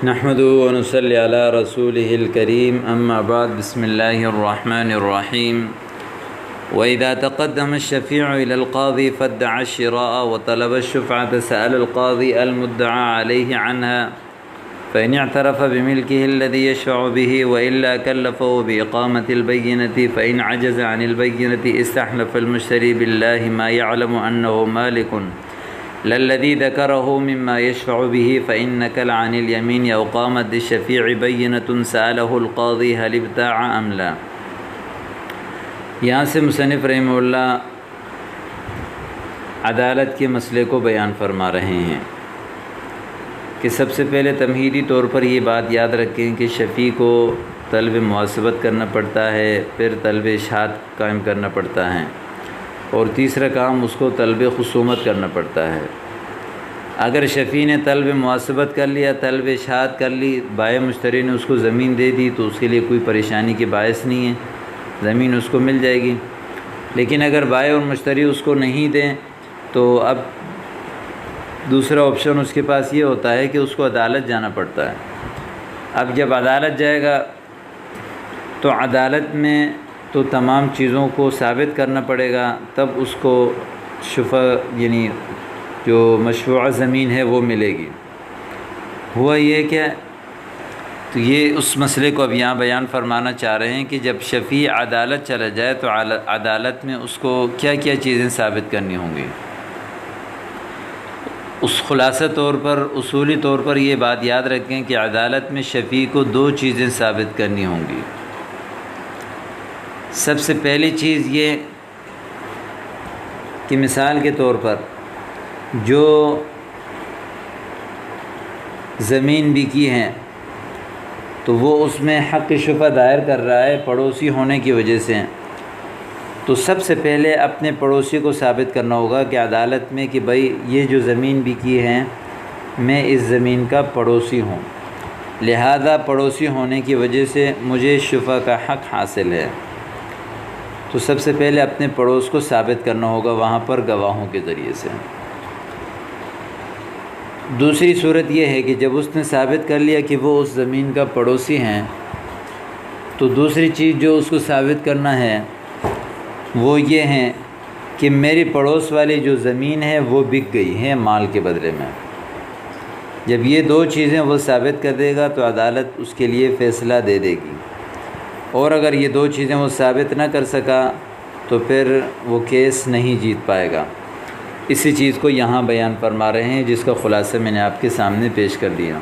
نحمده ونصلي على رسوله الكريم أما بعد بسم الله الرحمن الرحيم وإذا تقدم الشفيع إلى القاضي فادعى الشراء وطلب الشفعة سأل القاضي المدعى عليه عنها فإن اعترف بملكه الذي يشفع به وإلا كلفه بإقامة البينة فإن عجز عن البينة استحلف المشتري بالله ما يعلم أنه مالك للذي ذكره مما يشفع به فإنك لعن اليمين أو قامت الشفيع بينة سأله القاضي هل ابتاع أم لا۔ یہاں سے مصنف رحمہ اللہ عدالت کے مسئلے کو بیان فرما رہے ہیں کہ سب سے پہلے تمہیدی طور پر یہ بات یاد رکھیں کہ شفیع کو طلب محاسبت کرنا پڑتا ہے، پھر طلب اشہاد قائم کرنا پڑتا ہے، اور تیسرا کام اس کو طلب خصومت کرنا پڑتا ہے۔ اگر شفیع نے طلب محاسبت کر لیا، طلب اشہاد کر لی، بائع مشتری نے اس کو زمین دے دی تو اس کے لیے کوئی پریشانی کی باعث نہیں ہے، زمین اس کو مل جائے گی۔ لیکن اگر بائع اور مشتری اس کو نہیں دیں تو اب دوسرا آپشن اس کے پاس یہ ہوتا ہے کہ اس کو عدالت جانا پڑتا ہے۔ اب جب عدالت جائے گا تو عدالت میں تو تمام چیزوں کو ثابت کرنا پڑے گا، تب اس کو شفع یعنی جو مشفوعہ زمین ہے وہ ملے گی۔ ہوا یہ کہ تو یہ اس مسئلے کو اب یہاں بیان فرمانا چاہ رہے ہیں کہ جب شفیع عدالت چلا جائے تو عدالت میں اس کو کیا کیا چیزیں ثابت کرنی ہوں گی۔ اس خلاصہ طور پر اصولی طور پر یہ بات یاد رکھیں کہ عدالت میں شفیع کو دو چیزیں ثابت کرنی ہوں گی۔ سب سے پہلی چیز یہ کہ مثال کے طور پر جو زمین بکی ہے تو وہ اس میں حق شفع دائر کر رہا ہے پڑوسی ہونے کی وجہ سے، تو سب سے پہلے اپنے پڑوسی کو ثابت کرنا ہوگا کہ عدالت میں کہ بھائی یہ جو زمین بکی ہے میں اس زمین کا پڑوسی ہوں، لہذا پڑوسی ہونے کی وجہ سے مجھے شفع کا حق حاصل ہے۔ تو سب سے پہلے اپنے پڑوس کو ثابت کرنا ہوگا وہاں پر گواہوں کے ذریعے سے۔ دوسری صورت یہ ہے کہ جب اس نے ثابت کر لیا کہ وہ اس زمین کا پڑوسی ہیں تو دوسری چیز جو اس کو ثابت کرنا ہے وہ یہ ہے کہ میری پڑوس والی جو زمین ہے وہ بک گئی ہے مال کے بدلے میں۔ جب یہ دو چیزیں وہ ثابت کر دے گا تو عدالت اس کے لیے فیصلہ دے دے گی، اور اگر یہ دو چیزیں وہ ثابت نہ کر سکا تو پھر وہ کیس نہیں جیت پائے گا۔ اسی چیز کو یہاں بیان فرما رہے ہیں جس کا خلاصہ میں نے آپ کے سامنے پیش کر دیا۔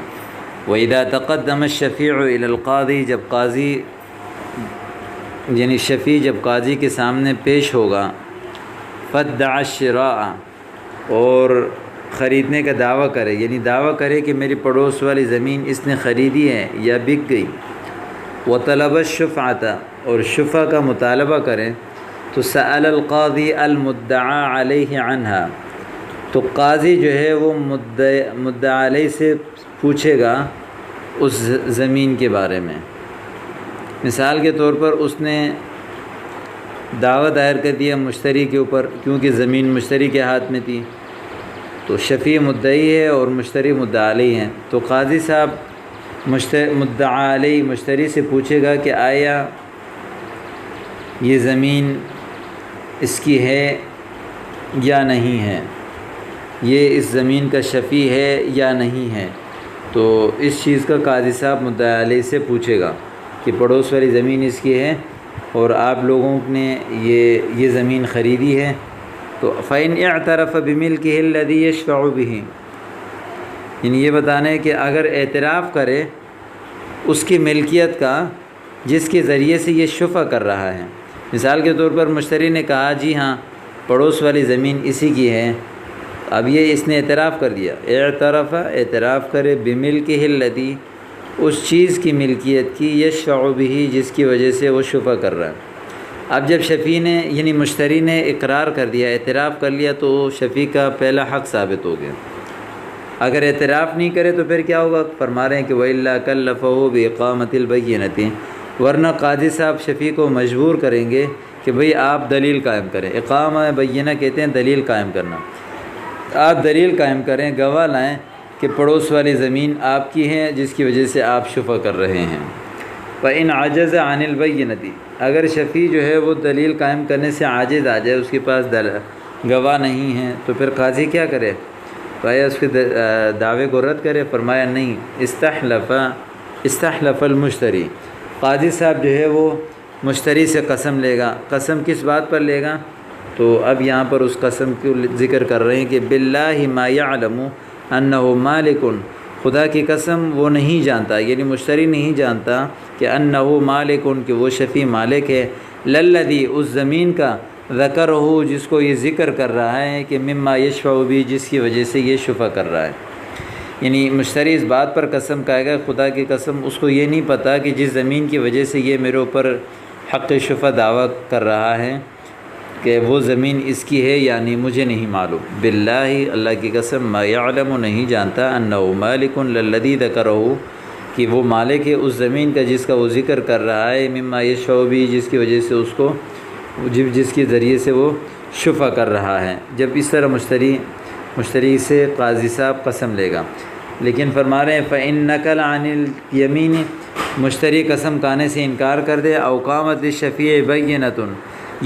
وَإِذَا تَقَدَّمَ الشَّفِيعُ إِلَى الْقَاضِي، جب قاضی یعنی شفیع جب قاضی کے سامنے پیش ہوگا، فَادَّعَ الشِّرَاءَ، اور خریدنے کا دعویٰ کرے، یعنی دعویٰ کرے کہ میری پڑوس والی زمین اس نے خریدی ہے یا بک گئی، وَطَلَبَ الشُّفْعَةَ، اور شفع کا مطالبہ کریں، تو سأل القاضی المدعى علیہ عنہا، تو قاضی جو ہے وہ مدعا علیہ سے پوچھے گا اس زمین کے بارے میں۔ مثال کے طور پر اس نے دعویٰ دائر کر دیا مشتری کے اوپر، کیونکہ زمین مشتری کے ہاتھ میں تھی، تو شفیع مدعی ہے اور مشتری مدعا علیہ ہیں، تو قاضی صاحب مدعا علیہ مشتری سے پوچھے گا کہ آیا یہ زمین اس کی ہے یا نہیں ہے، یہ اس زمین کا شفیع ہے یا نہیں ہے۔ تو اس چیز کا قاضی صاحب مدعا علیہ سے پوچھے گا کہ پڑوس والی زمین اس کی ہے اور آپ لوگوں نے یہ زمین خریدی ہے، تو فَإِنْ اعْتَرَفَ بِمِلْكِهِ الَّذِي يَشْفَعُ بِهِ، یعنی یہ بتانا ہے کہ اگر اعتراف کرے اس کی ملکیت کا جس کے ذریعے سے یہ شفع کر رہا ہے۔ مثال کے طور پر مشتری نے کہا جی ہاں پڑوس والی زمین اسی کی ہے، اب یہ اس نے اعتراف کر دیا، اعتراف کرے بِمِلْكِهِ الَّذِي، اس چیز کی ملکیت کی، یشفع بِهِ، جس کی وجہ سے وہ شفع کر رہا ہے۔ اب جب شفیع نے یعنی مشتری نے اقرار کر دیا، اعتراف کر لیا، تو شفیع کا پہلا حق ثابت ہو گیا۔ اگر اعتراف نہیں کرے تو پھر کیا ہوگا؟ فرما رہے ہیں کہ وَإِلَّا كَلَّفَهُ بِإِقَامَةِ الْبَيِّنَةِ، ورنہ قاضی صاحب شفیع کو مجبور کریں گے کہ بھئی آپ دلیل قائم کریں۔ اقامہ بینہ کہتے ہیں دلیل قائم کرنا، آپ دلیل قائم کریں، گواہ لائیں کہ پڑوس والی زمین آپ کی ہے جس کی وجہ سے آپ شفع کر رہے ہیں۔ فَإِنْ عَجَزَ عَنِ الْبَيِّنَةِ، اگر شفیع جو ہے وہ دلیل قائم کرنے سے عاجز آ جائے، اس کے پاس گواہ نہیں ہیں، تو پھر قاضی کیا کرے؟ فرمایا اس کے دعوے کو رد کرے؟ فرمایا نہیں، استحلف المشتری، قاضی صاحب جو ہے وہ مشتری سے قسم لے گا۔ قسم کس بات پر لے گا؟ تو اب یہاں پر اس قسم کو ذکر کر رہے ہیں کہ باللہ ما یعلم انہ مالک، خدا کی قسم وہ نہیں جانتا، یعنی مشتری نہیں جانتا کہ انہ مالک، کہ وہ شفیع مالک ہے، للذی، اس زمین کا، ذکرہ، جس کو یہ ذکر کر رہا ہے کہ مما یشفع بھی، جس کی وجہ سے یہ شفع کر رہا ہے۔ یعنی مشتری اس بات پر قسم کھائے گا، خدا کی قسم، اس کو یہ نہیں پتہ کہ جس زمین کی وجہ سے یہ میرے اوپر حق شفع دعویٰ کر رہا ہے کہ وہ زمین اس کی ہے یا نہیں، مجھے نہیں معلوم۔ باللہ، اللہ کی قسم، ما یعلم، نہیں جانتا، انہ مالک للذی ذکرہ، کہ وہ مالک ہے اس زمین کا جس کا وہ ذکر کر رہا ہے، مما یشفع بھی، جس کی وجہ سے اس کو، جس کے ذریعے سے وہ شفع کر رہا ہے۔ جب اس طرح مشتری سے قاضی صاحب قسم لے گا، لیکن فرما رہے ہیں فَإِن نَقَلَ عَنِ الْيَمِينِ، مشتری قسم کھانے سے انکار کر دے، أَوْ قَامَتْ لِلشَّفِيعِ بَيِّنَةٌ،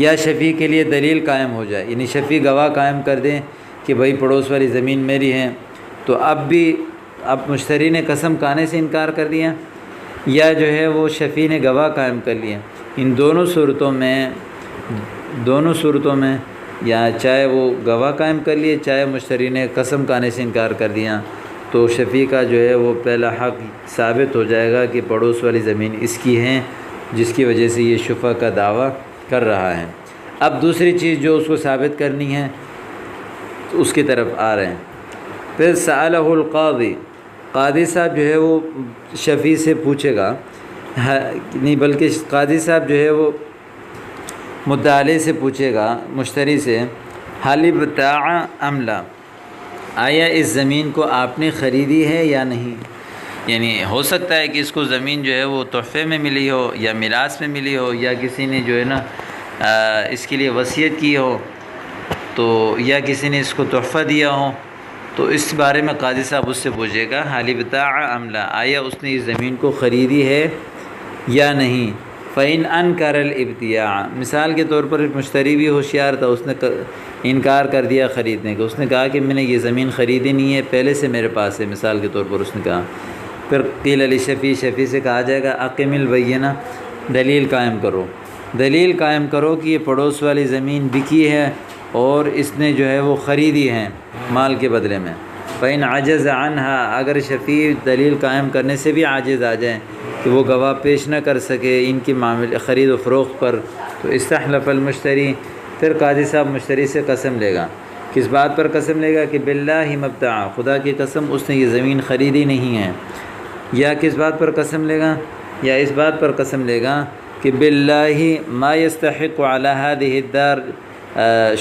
یا شفیع کے لیے دلیل قائم ہو جائے، یعنی شفیع گواہ قائم کر دیں کہ بھائی پڑوس والی زمین میری ہے، تو اب مشتری نے قسم کھانے سے انکار کر دیا، یا جو ہے وہ شفیع نے گواہ قائم کر لیا۔ ان دونوں صورتوں میں یا چاہے وہ گواہ قائم کر لیے، چاہے مشتری نے قسم کھانے سے انکار کر دیا، تو شفیع کا جو ہے وہ پہلا حق ثابت ہو جائے گا کہ پڑوس والی زمین اس کی ہے، جس کی وجہ سے یہ شفع کا دعویٰ کر رہا ہے۔ اب دوسری چیز جو اس کو ثابت کرنی ہے، تو اس کی طرف آ رہے ہیں۔ پھر سألہ القاضی، قاضی صاحب جو ہے وہ شفیع سے پوچھے گا، نہیں بلکہ قاضی صاحب جو ہے وہ مدعی سے پوچھے گا، مشتری سے، حل ابتاع ام لا، آیا اس زمین کو آپ نے خریدی ہے یا نہیں؟ یعنی ہو سکتا ہے کہ اس کو زمین جو ہے وہ تحفے میں ملی ہو، یا میراث میں ملی ہو، یا کسی نے جو ہے نا اس کے لیے وصیت کی ہو، تو یا کسی نے اس کو تحفہ دیا ہو، تو اس بارے میں قاضی صاحب اس سے پوچھے گا حل ابتاع ام لا، آیا اس نے اس زمین کو خریدی ہے یا نہیں؟ فَإِنْ أَنْكَرَ الْإِبْتِيَاعَ، مثال کے طور پر مشتری بھی ہوشیار تھا، اس نے انکار کر دیا خریدنے کا، اس نے کہا کہ میں نے یہ زمین خریدی نہیں ہے، پہلے سے میرے پاس ہے، مثال کے طور پر اس نے کہا۔ پھر قیل للشفیع، شفیع سے کہا جائے گا اقم البینہ، دلیل قائم کرو کہ یہ پڑوس والی زمین بکی ہے اور اس نے جو ہے وہ خریدی ہے مال کے بدلے میں۔ فَإِنْ عَجَزَ عَنْهَا، اگر شفیع دلیل قائم کرنے سے بھی عاجز آ جائیں کہ وہ گواہ پیش نہ کر سکے ان کی خرید و فروخت پر، تو استحلف المشتری، پھر قاضی صاحب مشتری سے قسم لے گا۔ کس بات پر قسم لے گا؟ کہ باللہ مبتاع، خدا کی قسم اس نے یہ زمین خریدی نہیں ہے۔ یا کس بات پر قسم لے گا؟ یا اس بات پر قسم لے گا کہ باللہ ما يستحق على هذه الدار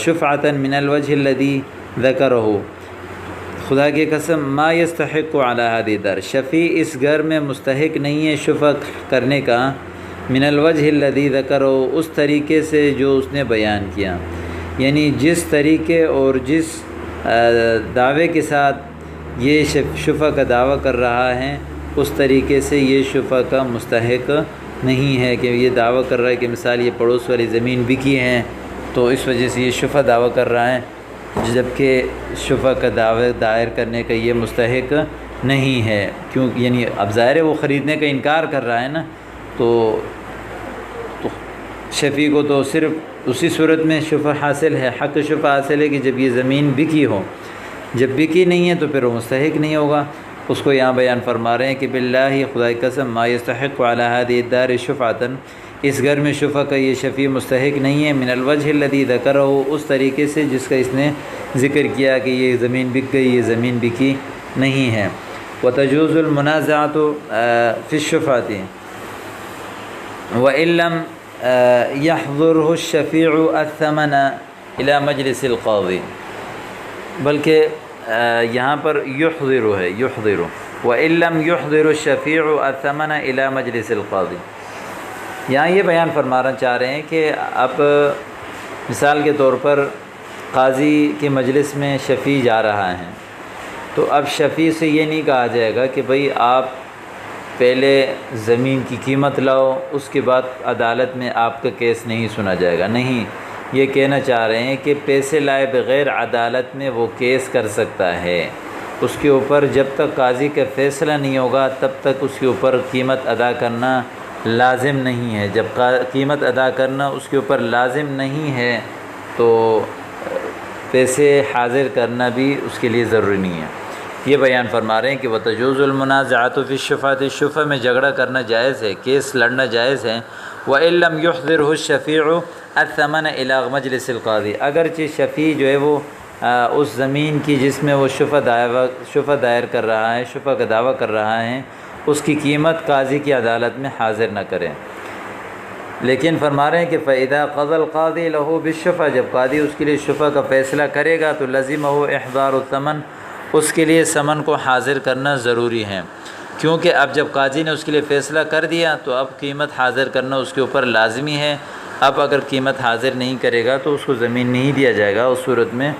شفعة من الوجه الذي ذكره، خدا کی قسم ما يستحق على هذه الدار، شفیع اس گھر میں مستحق نہیں ہے شفع کرنے کا، من الوجه الذي ذكره، اس طریقے سے جو اس نے بیان کیا، یعنی جس طریقے اور جس دعوے کے ساتھ یہ شفع کا دعویٰ کر رہا ہے، اس طریقے سے یہ شفع کا مستحق نہیں ہے کہ یہ دعویٰ کر رہا ہے کہ مثال یہ پڑوس والی زمین بکی ہے تو اس وجہ سے یہ شفع دعویٰ کر رہا ہے، جبکہ شفع کا دعویٰ دائر کرنے کا یہ مستحق نہیں ہے، کیوں؟ یعنی اب ظاہر ہے وہ خریدنے کا انکار کر رہا ہے نا، تو شفیع کو تو صرف اسی صورت میں شفع حاصل ہے، حق شفع حاصل ہے کہ جب یہ زمین بکی ہو، جب بکی نہیں ہے تو پھر وہ مستحق نہیں ہوگا۔ اس کو یہاں بیان فرما رہے ہیں کہ باللہ، خدا کی قسم، ما يستحق على هذه الدار شفعة، اس گھر میں شفع کا یہ شفیع مستحق نہیں ہے، من الوجه الذي ذكره، اس طریقے سے جس کا اس نے ذکر کیا کہ یہ زمین بک گئی، یہ زمین بکی نہیں ہے۔ وتجوز المنازعة في الشفعة وإن لم يحضره الشفيع الثمن إلى مجلس القاضي، بلکہ یہاں پر یحضر ہے، یحضر، وإن لم يحضر الشفيع الثمن إلى مجلس القاضي، یہاں یہ بیان فرمانا چاہ رہے ہیں کہ اب مثال کے طور پر قاضی کے مجلس میں شفیع جا رہا ہے تو اب شفیع سے یہ نہیں کہا جائے گا کہ بھئی آپ پہلے زمین کی قیمت لاؤ، اس کے بعد عدالت میں آپ کا کیس نہیں سنا جائے گا، نہیں، یہ کہنا چاہ رہے ہیں کہ پیسے لائے بغیر عدالت میں وہ کیس کر سکتا ہے، اس کے اوپر جب تک قاضی کا فیصلہ نہیں ہوگا تب تک اس کے اوپر قیمت ادا کرنا لازم نہیں ہے۔ جب قیمت ادا کرنا اس کے اوپر لازم نہیں ہے تو پیسے حاضر کرنا بھی اس کے لیے ضروری نہیں ہے۔ یہ بیان فرما رہے ہیں کہ وَتَجُوزُ الْمُنَازَعَةُ فِي الشُّفَعَةِ، شفع میں جھگڑا کرنا جائز ہے، کیس لڑنا جائز ہے۔ وَإِن لَّمْ يُحْضِرْهُ الشَّفِيعُ الثَّمَنَ إِلَىٰ مَجْلِسِ الْقَاضِي، اگرچہ شفیع جو ہے وہ اس زمین کی جس میں وہ شفع دائر کر رہا ہے، شفع کا دعویٰ کر رہا ہے، اس کی قیمت قاضی کی عدالت میں حاضر نہ کریں، لیکن فرما رہے ہیں کہ فَإِذَا قَضَى الْقَاضِي لَهُ بِالشُّفْعَةِ، جب قاضی اس کے لیے شفع کا فیصلہ کرے گا تو لَزِمَهُ إِحْضَارُ الثَّمَنِ، اس کے لیے ثمن کو حاضر کرنا ضروری ہے، کیونکہ اب جب قاضی نے اس کے لیے فیصلہ کر دیا تو اب قیمت حاضر کرنا اس کے اوپر لازمی ہے۔ اب اگر قیمت حاضر نہیں کرے گا تو اس کو زمین نہیں دیا جائے گا، اس صورت میں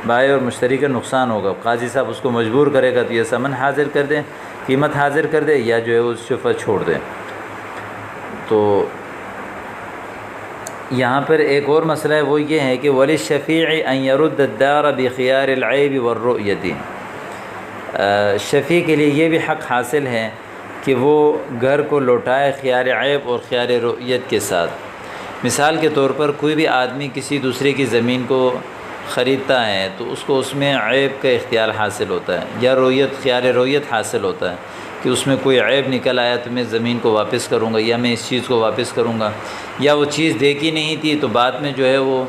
بائع اور مشتری کا نقصان ہوگا۔ قاضی صاحب اس کو مجبور کرے گا تو یہ ثمن حاضر کر دیں، قیمت حاضر کر دے، یا جو ہے وہ شفع چھوڑ دیں۔ تو یہاں پر ایک اور مسئلہ ہے، وہ یہ ہے کہ وَلِلشَّفِيعِ أَن يَرُدَّ الدَّارَ بِخِيَارِ الْعَيْبِ وَالرُّؤْيَةِ، شفیع کے لیے یہ بھی حق حاصل ہے کہ وہ گھر کو لوٹائے خیار عیب اور خیار رؤیت کے ساتھ۔ مثال کے طور پر کوئی بھی آدمی کسی دوسرے کی زمین کو خریدتا ہے تو اس کو اس میں عیب کا اختیار حاصل ہوتا ہے، یا رؤیت، خیار رؤیت حاصل ہوتا ہے کہ اس میں کوئی عیب نکل آیا تو میں زمین کو واپس کروں گا، یا میں اس چیز کو واپس کروں گا، یا وہ چیز دیکھی نہیں تھی تو بعد میں جو ہے وہ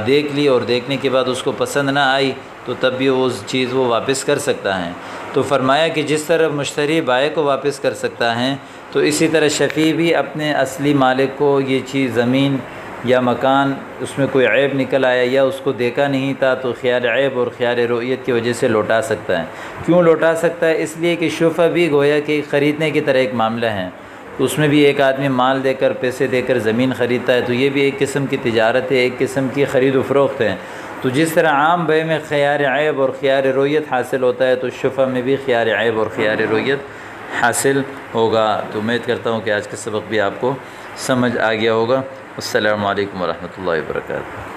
دیکھ لی اور دیکھنے کے بعد اس کو پسند نہ آئی تو تب بھی وہ چیز وہ واپس کر سکتا ہے۔ تو فرمایا کہ جس طرح مشتری بائع کو واپس کر سکتا ہے تو اسی طرح شفیع بھی اپنے اصلی مالک کو یہ چیز، زمین یا مکان، اس میں کوئی عیب نکل آیا یا اس کو دیکھا نہیں تھا تو خیال عیب اور خیال رؤیت کی وجہ سے لوٹا سکتا ہے۔ کیوں لوٹا سکتا ہے؟ اس لیے کہ شفع بھی گویا کہ خریدنے کی طرح ایک معاملہ ہے، اس میں بھی ایک آدمی مال دے کر، پیسے دے کر زمین خریدتا ہے، تو یہ بھی ایک قسم کی تجارت ہے، ایک قسم کی خرید و فروخت ہے۔ تو جس طرح عام بیع میں خیار عیب اور خیار رؤیت حاصل ہوتا ہے تو شفع میں بھی خیار عیب اور خیار رؤیت حاصل ہوگا۔ تو امید کرتا ہوں کہ آج کا سبق بھی آپ کو سمجھ آ گیا ہوگا۔ السلام علیکم ورحمۃ اللہ وبرکاتہ۔